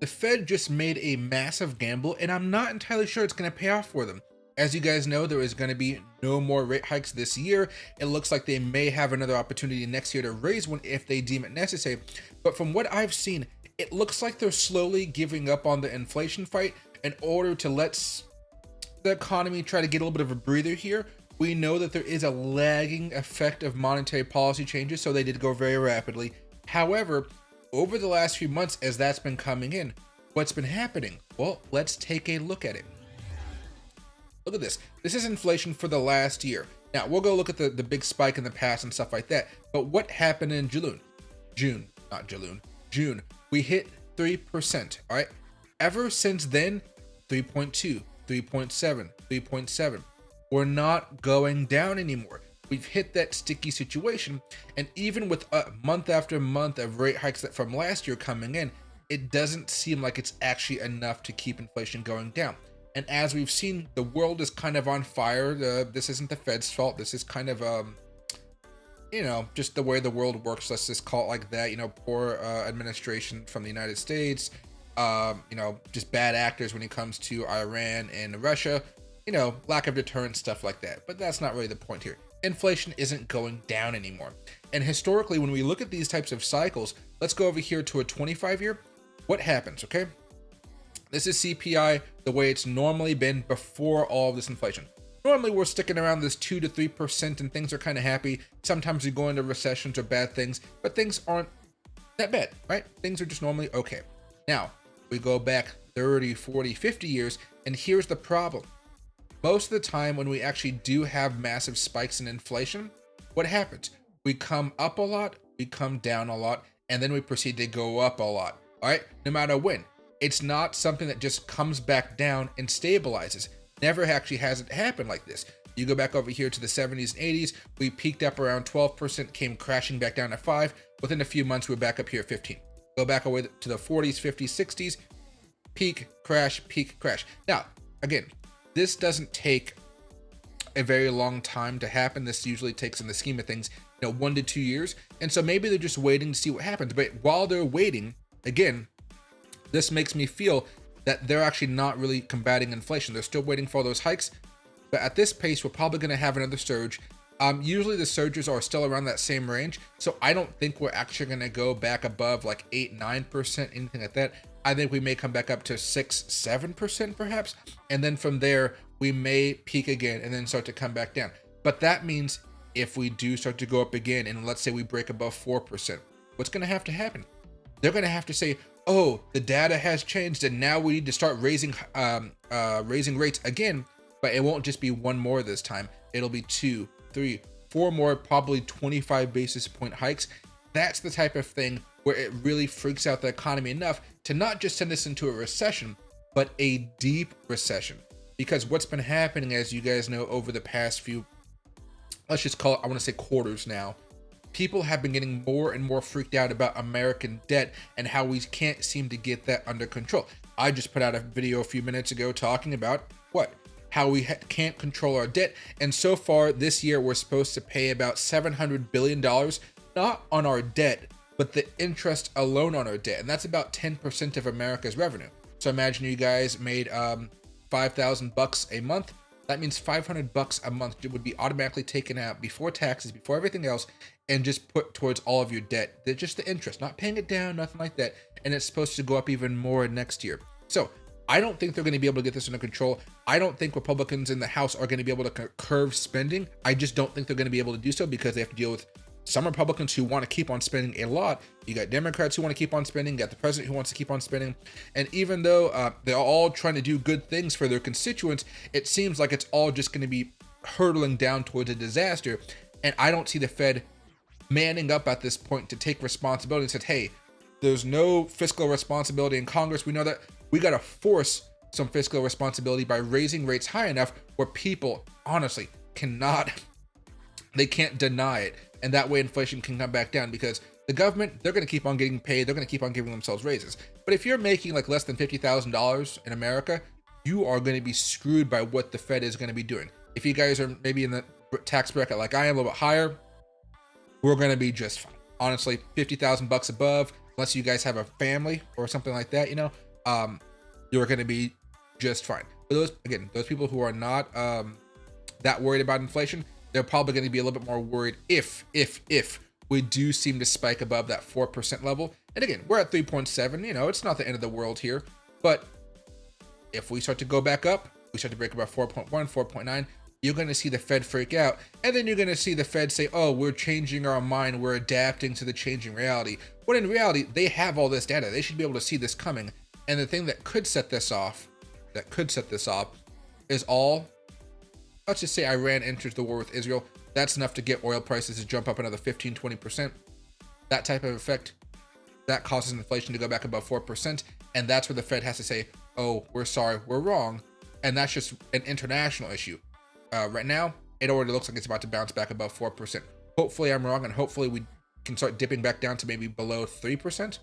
the Fed just made a massive gamble, and I'm not entirely sure it's going to pay off for them. As you guys know, there is going to be no more rate hikes this year. It looks like they may have another opportunity next year to raise one if they deem it necessary. But from what I've seen, it looks like they're slowly giving up on the inflation fight in order to let the economy try to get a little bit of a breather here. We know that there is a lagging effect of monetary policy changes, so they did go very rapidly. However, over the last few months, as that's been coming in, what's been happening? Well, let's take a look at it. Look at this. This is inflation for the last year. Now, we'll go look at the big spike in the past and stuff like that. But what happened in June? We hit 3%, all right? Ever since then, 3.2, 3.7, 3.7. We're not going down anymore. We've hit that sticky situation. And even with a month after month of rate hikes that from last year coming in, it doesn't seem like it's actually enough to keep inflation going down. And as we've seen, the world is kind of on fire. This isn't the Fed's fault. This is kind of, just the way the world works. Let's just call it like that. Poor administration from the United States. Just bad actors when it comes to Iran and Russia. Lack of deterrence, stuff like that. But that's not really the point here. Inflation isn't going down anymore. And historically, when we look at these types of cycles, let's go over here to a 25-year. What happens, okay? This is CPI the way it's normally been before all of this inflation. Normally, we're sticking around this 2 to 3% and things are kind of happy. Sometimes we go into recessions or bad things, but things aren't that bad, right? Things are just normally okay. Now, we go back 30, 40, 50 years, and here's the problem. Most of the time when we actually do have massive spikes in inflation, what happens? We come up a lot, we come down a lot, and then we proceed to go up a lot, all right? No matter when. It's not something that just comes back down and stabilizes. Never actually has it happened like this. You go back over here to the 70s and 80s, we peaked up around 12%, came crashing back down to 5. Within a few months, we're back up here at 15. Go back away to the 40s, 50s, 60s, peak, crash, peak, crash. Now, again, this doesn't take a very long time to happen. This usually takes, in the scheme of things, 1 to 2 years. And so maybe they're just waiting to see what happens. But while they're waiting, again, this makes me feel that they're actually not really combating inflation. They're still waiting for those hikes. But at this pace, we're probably going to have another surge. Usually the surges are still around that same range. So I don't think we're actually going to go back above like 8, 9%, anything like that. I think we may come back up to 6, 7% perhaps. And then from there, we may peak again and then start to come back down. But that means if we do start to go up again, and let's say we break above 4%, what's going to happen? They're going to have to say, oh, the data has changed and now we need to start raising rates again. But it won't just be one more this time. It'll be 2, 3, 4 more, probably 25 basis point hikes. That's the type of thing where it really freaks out the economy enough to not just send us into a recession, but a deep recession. Because what's been happening, as you guys know, over the past few, let's just call it, I want to say quarters now, people have been getting more and more freaked out about American debt and how we can't seem to get that under control. I just put out a video a few minutes ago talking about what? How we can't control our debt. And so far this year, we're supposed to pay about $700 billion, not on our debt, but the interest alone on our debt. And that's about 10% of America's revenue. So imagine you guys made $5,000 a month. That means $500 a month would be automatically taken out before taxes, before everything else, and just put towards all of your debt. They're just the interest, not paying it down, nothing like that. And it's supposed to go up even more next year. So I don't think they're going to be able to get this under control. I don't think Republicans in the House are going to be able to curb spending. I just don't think they're going to be able to do so because they have to deal with some Republicans who want to keep on spending a lot. You got Democrats who want to keep on spending. You got the president who wants to keep on spending. And even though they're all trying to do good things for their constituents, it seems like it's all just going to be hurtling down towards a disaster. And I don't see the Fed manning up at this point to take responsibility and said, hey, there's no fiscal responsibility in Congress. We know that. We got to force some fiscal responsibility by raising rates high enough where people honestly they can't deny it. And that way inflation can come back down, because the government, they're going to keep on getting paid. They're going to keep on giving themselves raises. But if you're making like less than $50,000 in America, you are going to be screwed by what the Fed is going to be doing. If you guys are maybe in the tax bracket like I am, a little bit higher, we're going to be just fine. Honestly, $50,000 above, unless you guys have a family or something like that, you're going to be just fine. For those people who are not that worried about inflation, they're probably going to be a little bit more worried if we do seem to spike above that 4% level. And again, we're at 3.7. It's not the end of the world here, but if we start to go back up, we start to break about 4.1, 4.9, you're going to see the Fed freak out. And then you're going to see the Fed say, oh, we're changing our mind. We're adapting to the changing reality. When in reality, they have all this data. They should be able to see this coming. And the thing that could set this off, is let's just say Iran enters the war with Israel. That's enough to get oil prices to jump up another 15, 20%. That type of effect, that causes inflation to go back above 4%. And that's where the Fed has to say, oh, we're sorry, we're wrong. And that's just an international issue. Right now, it already looks like it's about to bounce back above 4%. Hopefully I'm wrong, and hopefully we can start dipping back down to maybe below 3%.